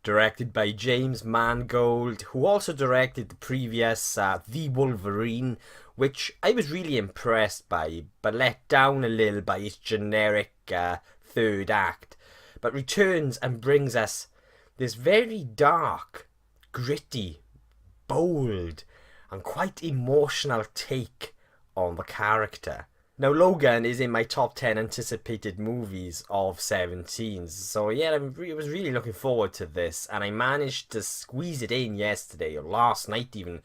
directed by James Mangold, who also directed the previous The Wolverine, which I was really impressed by, but let down a little by its generic third act, but returns and brings us this very dark, gritty, bold, and quite emotional take on the character. Now, Logan is in my top 10 anticipated movies of 17, so yeah, I was really looking forward to this, and I managed to squeeze it in yesterday, or last night even,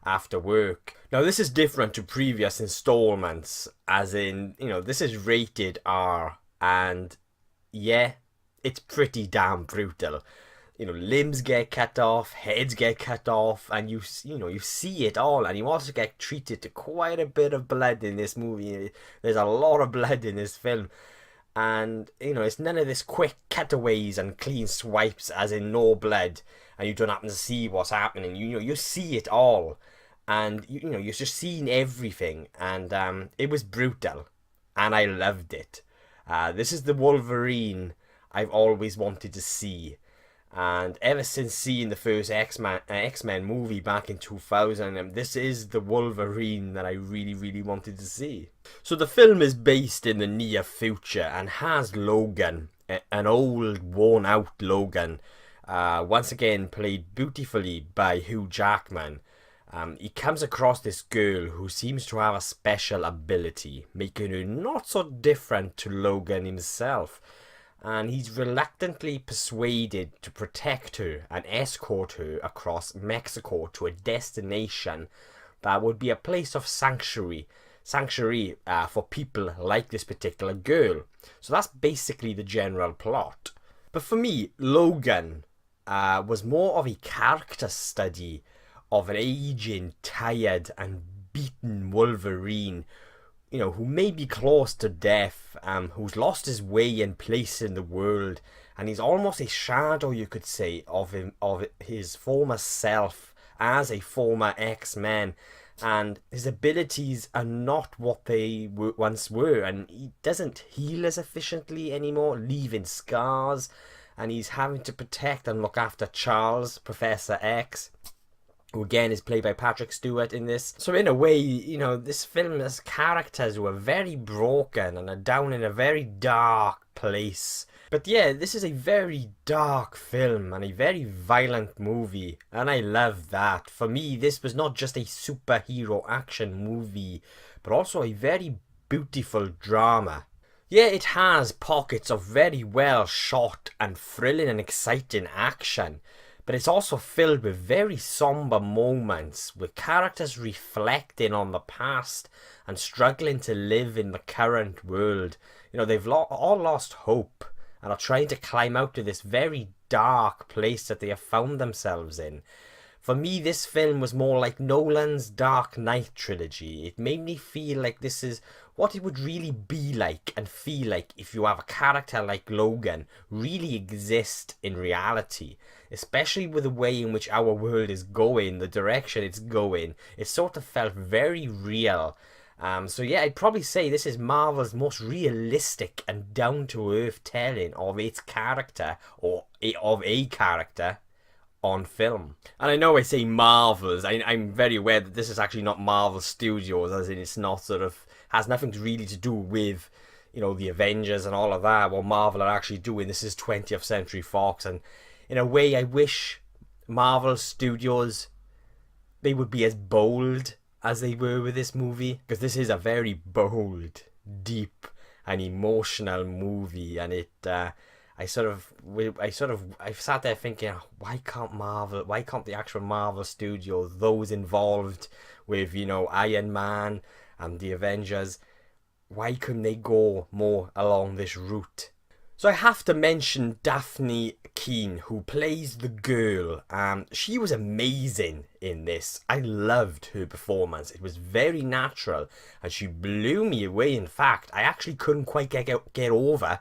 after work. Now, this is different to previous installments, as in, this is rated R, and yeah, it's pretty damn brutal. Limbs get cut off, heads get cut off, and you see it all, and you also get treated to quite a bit of blood in this movie. There's a lot of blood in this film, and it's none of this quick cutaways and clean swipes, as in no blood, and you don't happen to see what's happening. You see it all, and you're just seeing everything, and it was brutal, and I loved it. This is the Wolverine I've always wanted to see. And ever since seeing the first X-Men movie back in 2000, this is the Wolverine that I really, really wanted to see. So the film is based in the near future and has Logan, an old, worn-out Logan, once again played beautifully by Hugh Jackman. He comes across this girl who seems to have a special ability, making her not so different to Logan himself. And he's reluctantly persuaded to protect her and escort her across Mexico to a destination that would be a place of sanctuary for people like this particular girl. So that's basically the general plot. But for me, Logan was more of a character study of an aging, tired and beaten Wolverine, who may be close to death, who's lost his way and place in the world, and he's almost a shadow, you could say, of his former self as a former X-Men, and his abilities are not what they once were, and he doesn't heal as efficiently anymore, leaving scars, and he's having to protect and look after Charles, Professor X, who again is played by Patrick Stewart in this. So in a way, this film has characters who are very broken and are down in a very dark place. But yeah, this is a very dark film and a very violent movie, and I love that. For me, this was not just a superhero action movie, but also a very beautiful drama. Yeah, it has pockets of very well shot and thrilling and exciting action, but it's also filled with very somber moments, with characters reflecting on the past and struggling to live in the current world. They've all lost hope and are trying to climb out of this very dark place that they have found themselves in. For me, this film was more like Nolan's Dark Knight trilogy. It made me feel like this is what it would really be like and feel like if you have a character like Logan really exist in reality, especially with the way in which our world is going, the direction it's going. It sort of felt very real. So yeah, I'd probably say this is Marvel's most realistic and down-to-earth telling of its character, or of a character, on film. And I know I say Marvel's, I'm very aware that this is actually not Marvel Studios, as in it's not has nothing really to do with, the Avengers and all of that, what Marvel are actually doing. This is 20th Century Fox, and in a way I wish Marvel Studios, they would be as bold as they were with this movie, because this is a very bold, deep and emotional movie, and I sat there thinking, why can't the actual Marvel Studios, those involved with, Iron Man and the Avengers, why couldn't they go more along this route? So I have to mention Daphne Keane, who plays the girl. She was amazing in this. I loved her performance. It was very natural, and she blew me away. In fact, I actually couldn't quite get over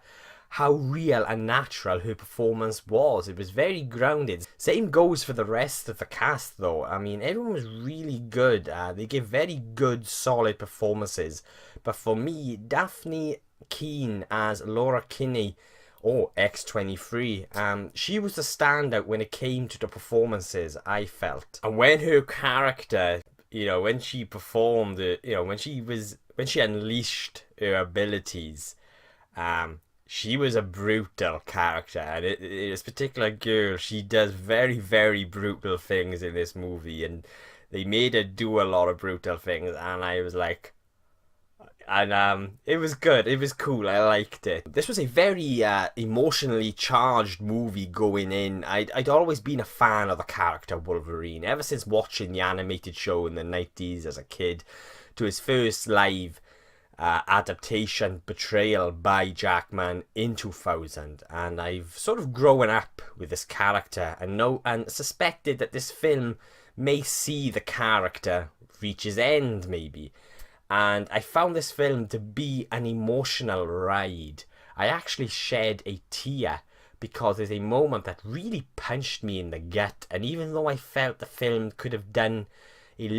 how real and natural her performance was. It was very grounded. Same goes for the rest of the cast, though. I mean, everyone was really good. They give very good, solid performances. But for me, Daphne Keane as Laura Kinney or X-23. She was the standout when it came to the performances, I felt. And when her character, when she performed, when she unleashed her abilities, she was a brutal character, and this particular girl, she does very, very brutal things in this movie, and they made her do a lot of brutal things, and I was like, and it was good, it was cool, I liked it. This was a very emotionally charged movie going in. I'd always been a fan of the character Wolverine, ever since watching the animated show in the 90s as a kid, to his first live adaptation portrayal by Jackman in 2000, and I've sort of grown up with this character and suspected that this film may see the character reach his end, maybe. And I found this film to be an emotional ride. I actually shed a tear because there's a moment that really punched me in the gut, and even though I felt the film could have done with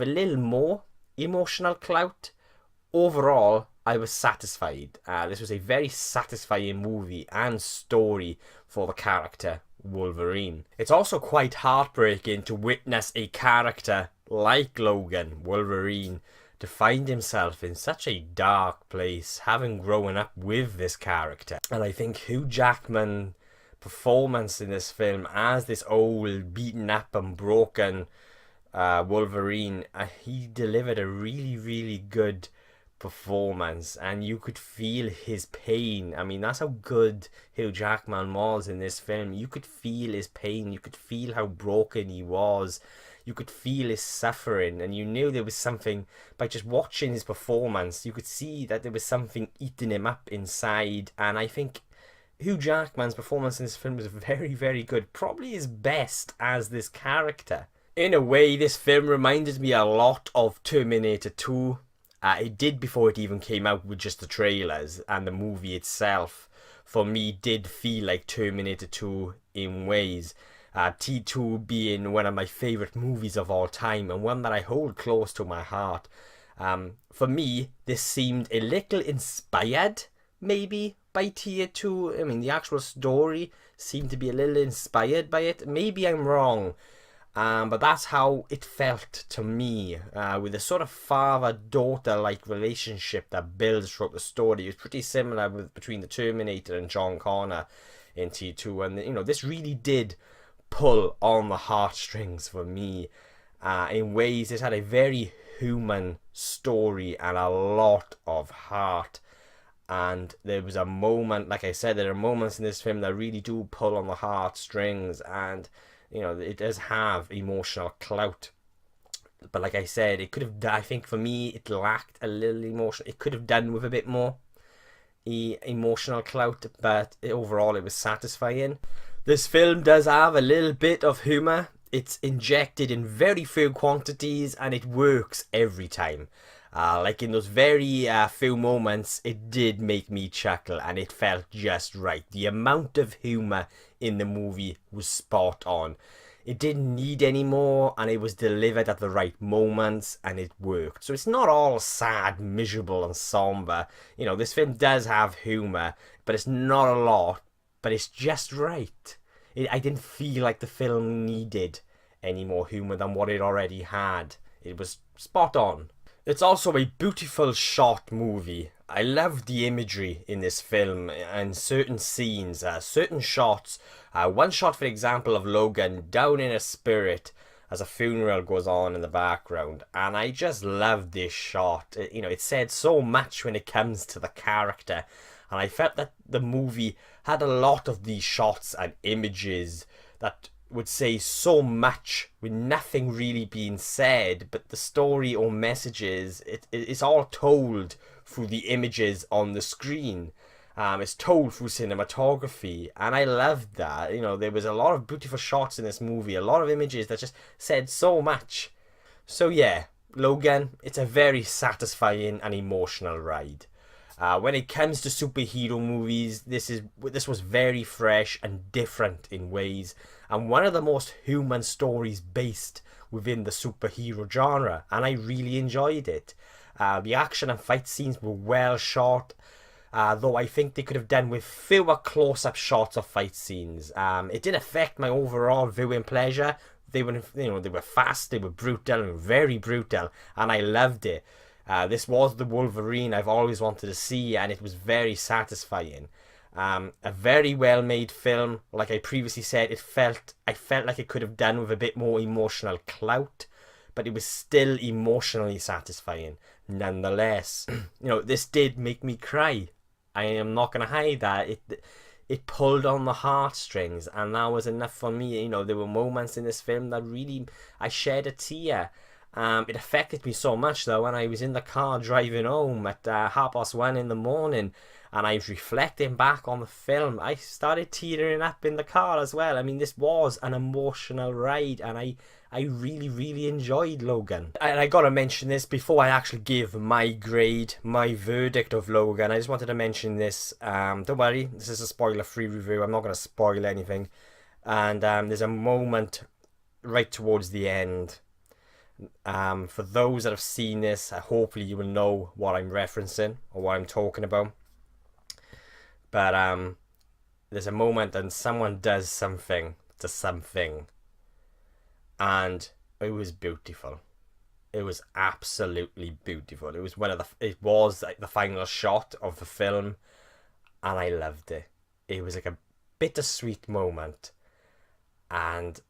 a little more emotional clout, overall I was satisfied. This was a very satisfying movie and story for the character Wolverine. It's also quite heartbreaking to witness a character like Logan, Wolverine, to find himself in such a dark place, having grown up with this character. And I think Hugh Jackman's performance in this film as this old, beaten up and broken Wolverine, he delivered a really, really good performance, and you could feel his pain. I mean, that's how good Hugh Jackman was in this film. You could feel his pain, you could feel how broken he was, you could feel his suffering, and you knew there was something, by just watching his performance, you could see that there was something eating him up inside. And I think Hugh Jackman's performance in this film was very, very good, probably his best as this character. In a way, this film reminded me a lot of Terminator 2. It did before it even came out with just the trailers, and the movie itself, for me, did feel like Terminator 2 in ways. T2 being one of my favourite movies of all time, and one that I hold close to my heart. For me, this seemed a little inspired, maybe, by T2. I mean, the actual story seemed to be a little inspired by it. Maybe I'm wrong. But that's how it felt to me, with a sort of father-daughter-like relationship that builds throughout the story. It was pretty similar between the Terminator and John Connor in T2, and this really did pull on the heartstrings for me in ways. It had a very human story and a lot of heart. And there was a moment, like I said, there are moments in this film that really do pull on the heartstrings, and it does have emotional clout. But like I said, it could have, I think for me, it lacked a little emotion. It could have done with a bit more emotional clout, but overall it was satisfying. This film does have a little bit of humour. It's injected in very few quantities, and it works every time. Like in those very few moments, it did make me chuckle, and it felt just right. The amount of humour in the movie was spot on. It didn't need any more, and it was delivered at the right moments, and it worked. So it's not all sad, miserable and somber. This film does have humour, but it's not a lot, but it's just right. I didn't feel like the film needed any more humour than what it already had. It was spot on. It's also a beautiful shot movie. I love the imagery in this film and certain scenes, certain shots. One shot, for example, of Logan down in a spirit as a funeral goes on in the background, and I just love this shot. It said so much when it comes to the character, and I felt that the movie had a lot of these shots and images that would say so much with nothing really being said, but the story or messages, it's all told through the images on the screen. It's told through cinematography, and I loved that. There was a lot of beautiful shots in this movie, a lot of images that just said so much. So yeah, Logan, it's a very satisfying and emotional ride. When it comes to superhero movies, this was very fresh and different in ways, and one of the most human stories based within the superhero genre, and I really enjoyed it. The action and fight scenes were well shot. though I think they could have done with fewer close-up shots of fight scenes. It didn't affect my overall viewing pleasure. They were, they were fast, they were brutal, very brutal, and I loved it. This was the Wolverine I've always wanted to see, and it was very satisfying. A very well made film. Like I previously said, I felt like it could have done with a bit more emotional clout, but it was still emotionally satisfying nonetheless. This did make me cry. I am not gonna hide that. It pulled on the heartstrings, and that was enough for me. There were moments in this film that really I shed a tear. It affected me so much though when I was in the car driving home at 1:30 in the morning, and I was reflecting back on the film. I started tearing up in the car as well. I mean, this was an emotional ride, and I really, really enjoyed Logan. And I gotta mention this before I actually give my grade, my verdict of Logan. I just wanted to mention this. Don't worry, this is a spoiler-free review. I'm not gonna spoil anything. And there's a moment right towards the end. For those that have seen this, hopefully you will know what I'm referencing or what I'm talking about. But there's a moment and someone does something to something, and it was beautiful. It was absolutely beautiful. It was like the final shot of the film, and I loved it. It was like a bittersweet moment, and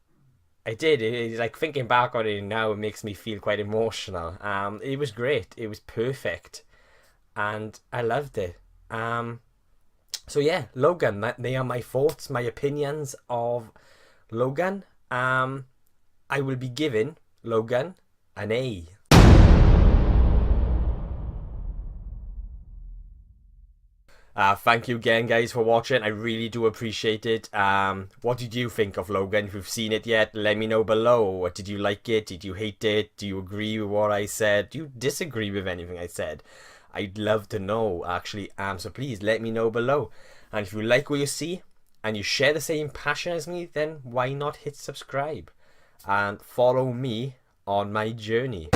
I did. It's like thinking back on it now, it makes me feel quite emotional. It was great. It was perfect, and I loved it. So yeah, Logan. They are my thoughts, my opinions of Logan. I will be giving Logan an A. Thank you again, guys, for watching. I really do appreciate it. What did you think of Logan? If you've seen it yet, let me know below. Did you like it? Did you hate it? Do you agree with what I said? Do you disagree with anything I said? I'd love to know, actually. So please let me know below. And if you like what you see and you share the same passion as me, then why not hit subscribe and follow me on my journey.